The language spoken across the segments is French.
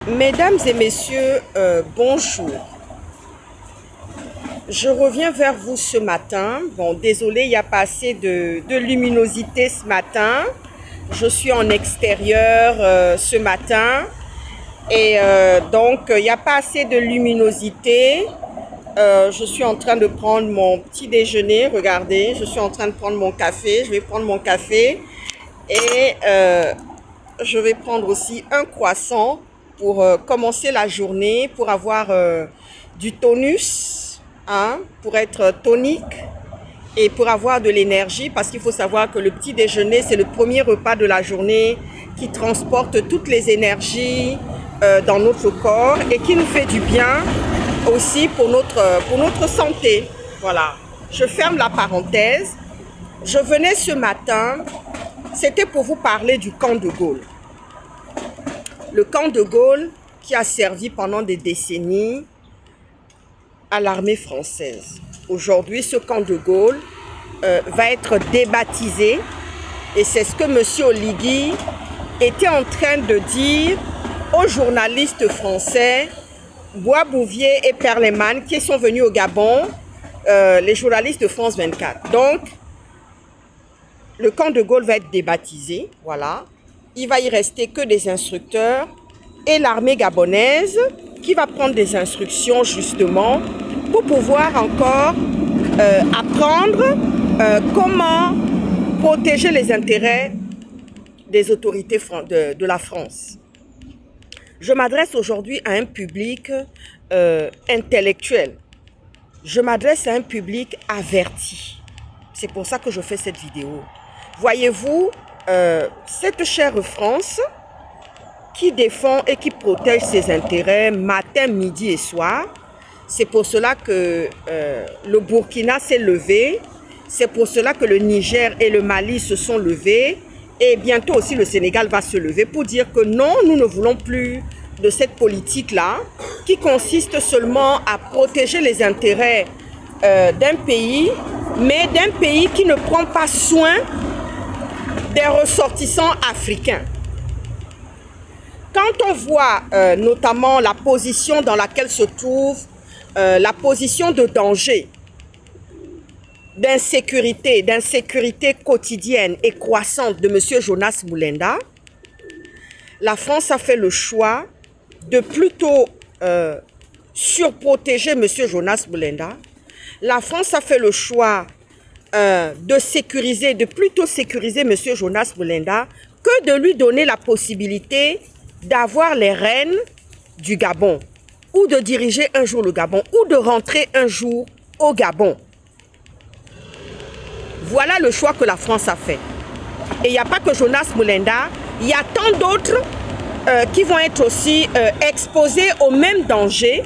Mesdames et messieurs, bonjour. Je reviens vers vous ce matin. Bon, désolé, il n'y a pas assez de luminosité ce matin. Je suis en extérieur ce matin. Et donc, il n'y a pas assez de luminosité. Je suis en train de prendre mon petit déjeuner. Regardez, je suis en train de prendre mon café. Je vais prendre mon café. Et je vais prendre aussi un croissant pour commencer la journée, pour avoir du tonus, hein, pour être tonique et pour avoir de l'énergie, parce qu'il faut savoir que le petit déjeuner, c'est le premier repas de la journée qui transporte toutes les énergies dans notre corps et qui nous fait du bien aussi pour notre santé. Voilà, je ferme la parenthèse. Je venais ce matin, c'était pour vous parler du camp de Gaulle. Le camp de Gaulle qui a servi pendant des décennies à l'armée française. Aujourd'hui, ce camp de Gaulle va être débaptisé et c'est ce que M. Oligui était en train de dire aux journalistes français, Boisbouvier et Perleman, qui sont venus au Gabon, les journalistes de France 24. Donc, le camp de Gaulle va être débaptisé, voilà. Il va y rester que des instructeurs et l'armée gabonaise qui va prendre des instructions justement pour pouvoir encore apprendre comment protéger les intérêts des autorités de la France. Je m'adresse aujourd'hui à un public intellectuel. Je m'adresse à un public averti. C'est pour ça que je fais cette vidéo. Voyez-vous, cette chère France qui défend et qui protège ses intérêts matin, midi et soir, c'est pour cela que le Burkina s'est levé, c'est pour cela que le Niger et le Mali se sont levés et bientôt aussi le Sénégal va se lever pour dire que non, nous ne voulons plus de cette politique-là qui consiste seulement à protéger les intérêts d'un pays, mais d'un pays qui ne prend pas soin des ressortissants africains. Quand on voit notamment la position dans laquelle se trouve la position de danger, d'insécurité quotidienne et croissante de M. Jonas Moulenda, la France a fait le choix de plutôt surprotéger M. Jonas Moulenda. La France a fait le choix de plutôt sécuriser M. Jonas Moulenda que de lui donner la possibilité d'avoir les rênes du Gabon ou de diriger un jour le Gabon ou de rentrer un jour au Gabon. Voilà le choix que la France a fait. Et il n'y a pas que Jonas Moulenda, il y a tant d'autres qui vont être aussi exposés au même danger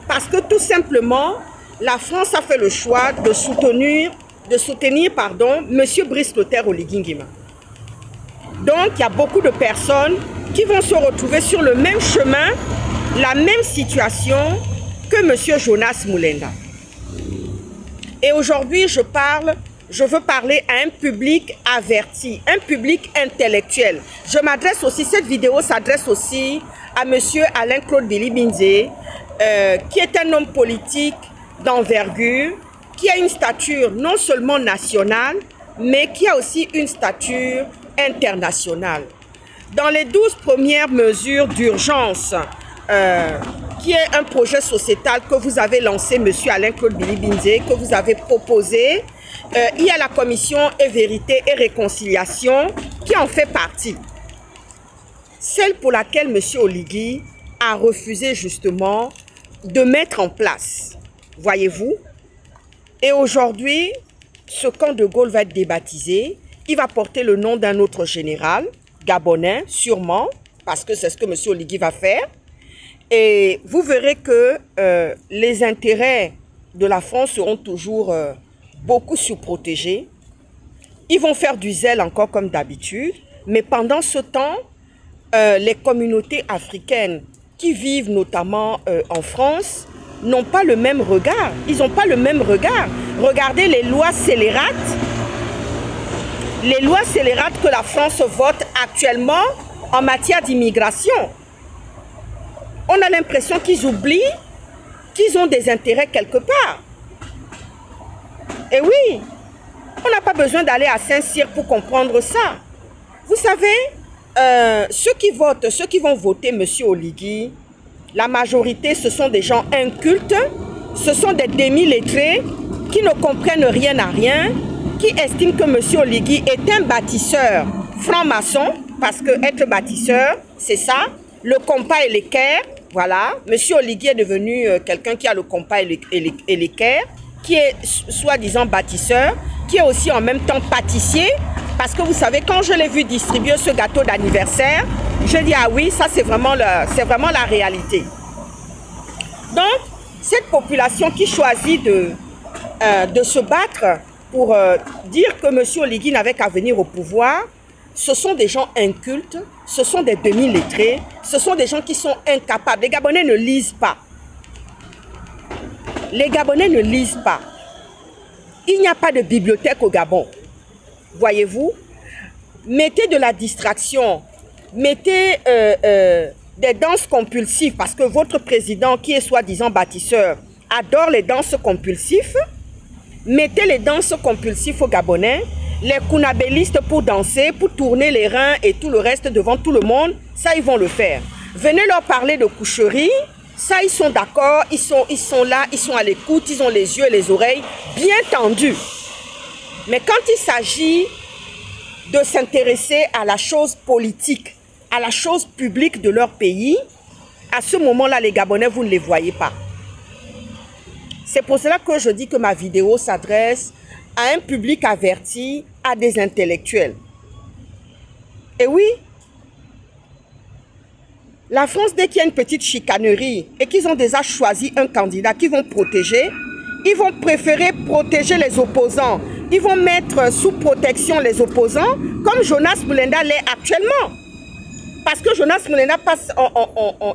parce que tout simplement, la France a fait le choix de soutenir M. Brice Clotaire Oligui Nguema. Donc, il y a beaucoup de personnes qui vont se retrouver sur le même chemin, la même situation que M. Jonas Moulenda. Et aujourd'hui, je veux parler à un public averti, un public intellectuel. Je m'adresse aussi, cette vidéo s'adresse aussi à M. Alain-Claude Bilibinze, qui est un homme politique d'envergure, qui a une stature non seulement nationale, mais qui a aussi une stature internationale. Dans les 12 premières mesures d'urgence, qui est un projet sociétal que vous avez lancé, M. Alain-Claude Bilibinze, que vous avez proposé, il y a la commission et vérité et réconciliation qui en fait partie. Celle pour laquelle M. Oligui a refusé justement de mettre en place. Voyez-vous? Et aujourd'hui, ce camp de Gaulle va être débaptisé. Il va porter le nom d'un autre général, gabonais, sûrement, parce que c'est ce que M. Oligui va faire. Et vous verrez que les intérêts de la France seront toujours beaucoup surprotégés. Ils vont faire du zèle encore comme d'habitude. Mais pendant ce temps, les communautés africaines qui vivent notamment en France n'ont pas le même regard. Ils n'ont pas le même regard. Regardez les lois scélérates. Les lois scélérates que la France vote actuellement en matière d'immigration. on a l'impression qu'ils oublient qu'ils ont des intérêts quelque part. Et oui, on n'a pas besoin d'aller à Saint-Cyr pour comprendre ça. Vous savez, ceux qui votent, ceux qui vont voter M. Oligui, la majorité, ce sont des gens incultes, ce sont des demi-lettrés qui ne comprennent rien à rien, qui estiment que M. Oligui est un bâtisseur franc-maçon, parce que être bâtisseur, c'est ça, le compas et l'équerre, voilà. M. Oligui est devenu quelqu'un qui a le compas et l'équerre, qui est soi-disant bâtisseur, qui est aussi en même temps pâtissier, parce que vous savez, quand je l'ai vu distribuer ce gâteau d'anniversaire, je dis, ah oui, ça c'est vraiment la réalité. Donc, cette population qui choisit de se battre pour dire que M. Oligui n'avait qu'à venir au pouvoir, ce sont des gens incultes, ce sont des demi-lettrés, ce sont des gens qui sont incapables. Les Gabonais ne lisent pas. Les Gabonais ne lisent pas. Il n'y a pas de bibliothèque au Gabon. Voyez-vous? Mettez de la distraction, mettez des danses compulsives, parce que votre président, qui est soi-disant bâtisseur, adore les danses compulsives. Mettez les danses compulsives aux Gabonais, les kunabélistes pour danser, pour tourner les reins et tout le reste devant tout le monde, ça ils vont le faire. Venez leur parler de coucherie, ça ils sont d'accord, ils sont là, ils sont à l'écoute, ils ont les yeux et les oreilles bien tendus. Mais quand il s'agit de s'intéresser à la chose politique, à la chose publique de leur pays, à ce moment-là, les Gabonais, vous ne les voyez pas. C'est pour cela que je dis que ma vidéo s'adresse à un public averti, à des intellectuels. Et oui, la France, dès qu'il y a une petite chicanerie et qu'ils ont déjà choisi un candidat qu'ils vont protéger, ils vont préférer protéger les opposants. Ils vont mettre sous protection les opposants, comme Jonas Mulenda l'est actuellement. Parce que Jonas Mulenda passe,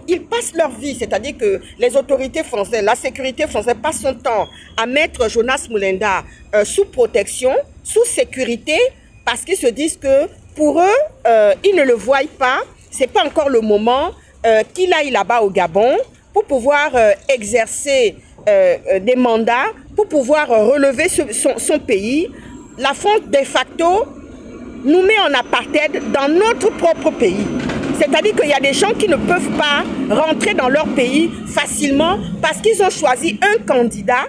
ils passent leur vie, c'est-à-dire que les autorités françaises, la sécurité française passe son temps à mettre Jonas Mulenda sous protection, sous sécurité, parce qu'ils se disent que pour eux, ils ne le voient pas, ce n'est pas encore le moment qu'il aille là-bas au Gabon pour pouvoir exercer des mandats, pour pouvoir relever son pays. La France, de facto, nous met en apartheid dans notre propre pays. C'est-à-dire qu'il y a des gens qui ne peuvent pas rentrer dans leur pays facilement parce qu'ils ont choisi un candidat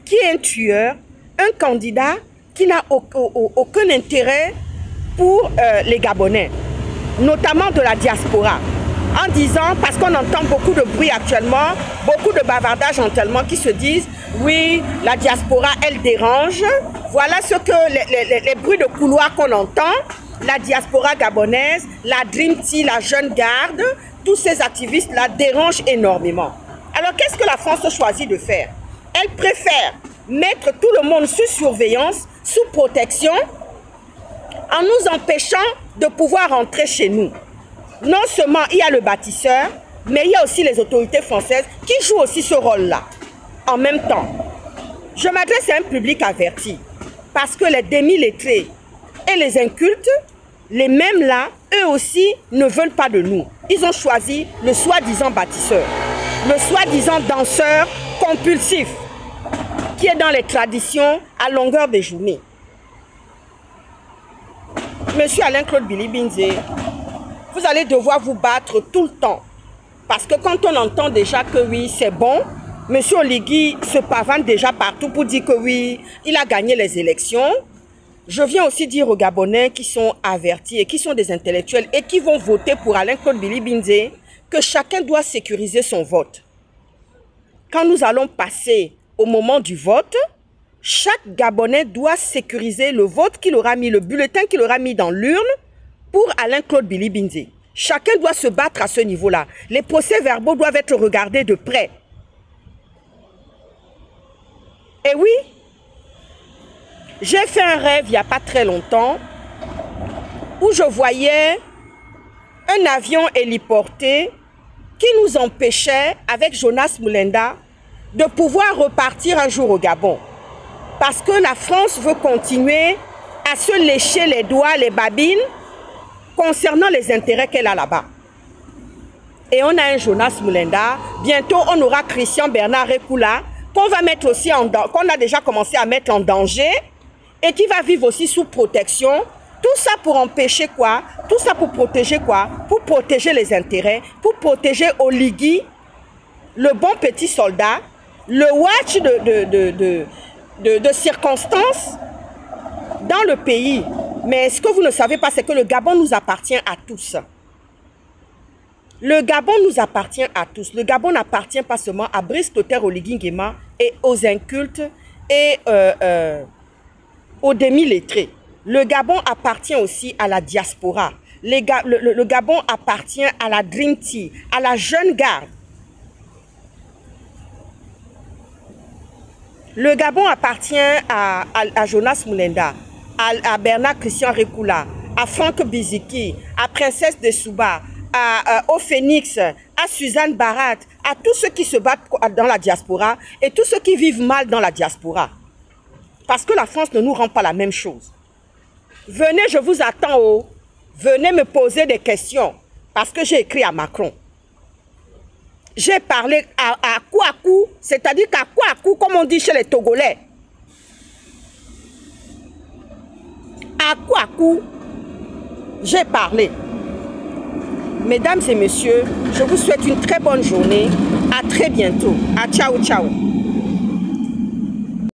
qui est un tueur, un candidat qui n'a aucun intérêt pour les Gabonais, notamment de la diaspora. En disant, parce qu'on entend beaucoup de bruit actuellement, beaucoup de bavardages actuellement qui se disent, oui, la diaspora, elle dérange. Voilà ce que les bruits de couloir qu'on entend. La diaspora gabonaise, la Dream Team, la Jeune Garde, tous ces activistes-là dérangent énormément. Alors, qu'est-ce que la France choisit de faire? Elle préfère mettre tout le monde sous surveillance, sous protection, en nous empêchant de pouvoir rentrer chez nous. Non seulement il y a le bâtisseur, mais il y a aussi les autorités françaises qui jouent aussi ce rôle-là. En même temps, je m'adresse à un public averti, parce que les demi-lettrés et les incultes, les mêmes là, eux aussi ne veulent pas de nous. Ils ont choisi le soi-disant bâtisseur, le soi-disant danseur compulsif, qui est dans les traditions à longueur de journée. Monsieur Alain-Claude Bilibinze, vous allez devoir vous battre tout le temps. Parce que quand on entend déjà que oui, c'est bon, M. Oligui se pavane déjà partout pour dire que oui, il a gagné les élections. Je viens aussi dire aux Gabonais qui sont avertis et qui sont des intellectuels et qui vont voter pour Alain-Claude Bilibinze que chacun doit sécuriser son vote. Quand nous allons passer au moment du vote, chaque Gabonais doit sécuriser le vote qu'il aura mis, le bulletin qu'il aura mis dans l'urne pour Alain-Claude Bilibinze. Chacun doit se battre à ce niveau-là. Les procès-verbaux doivent être regardés de près. Et oui, j'ai fait un rêve il n'y a pas très longtemps où je voyais un avion héliporté qui nous empêchait, avec Jonas Mulenda, de pouvoir repartir un jour au Gabon. Parce que la France veut continuer à se lécher les doigts, les babines, concernant les intérêts qu'elle a là-bas. et on a un Jonas Mulenda. Bientôt, on aura Christian Bernard Rekula, qu'on va mettre aussi qu'on a déjà commencé à mettre en danger et qui va vivre aussi sous protection. Tout ça pour empêcher quoi? Tout ça pour protéger quoi? Pour protéger les intérêts, pour protéger Oligui, le bon petit soldat, le watch de circonstances dans le pays. Mais ce que vous ne savez pas, c'est que le Gabon nous appartient à tous. Le Gabon nous appartient à tous. Le Gabon n'appartient pas seulement à Brice Clotaire Oligui Nguema et aux incultes et aux demi-lettrés. Le Gabon appartient aussi à la diaspora. Le Gabon appartient à la Dream Team, à la jeune garde. Le Gabon appartient à Jonas Mulenda, à Bernard Christian Rekula, à Franck Biziki, à Princesse de Souba, au Phénix, à Suzanne Barat, à tous ceux qui se battent dans la diaspora et tous ceux qui vivent mal dans la diaspora. Parce que la France ne nous rend pas la même chose. Venez, je vous attends. Oh. Venez me poser des questions. Parce que j'ai écrit à Macron. J'ai parlé à coup à coup, c'est-à-dire qu'à coup à coup, comme on dit chez les Togolais. À coup à coup, j'ai parlé. Mesdames et messieurs, je vous souhaite une très bonne journée. À très bientôt. À ciao, ciao.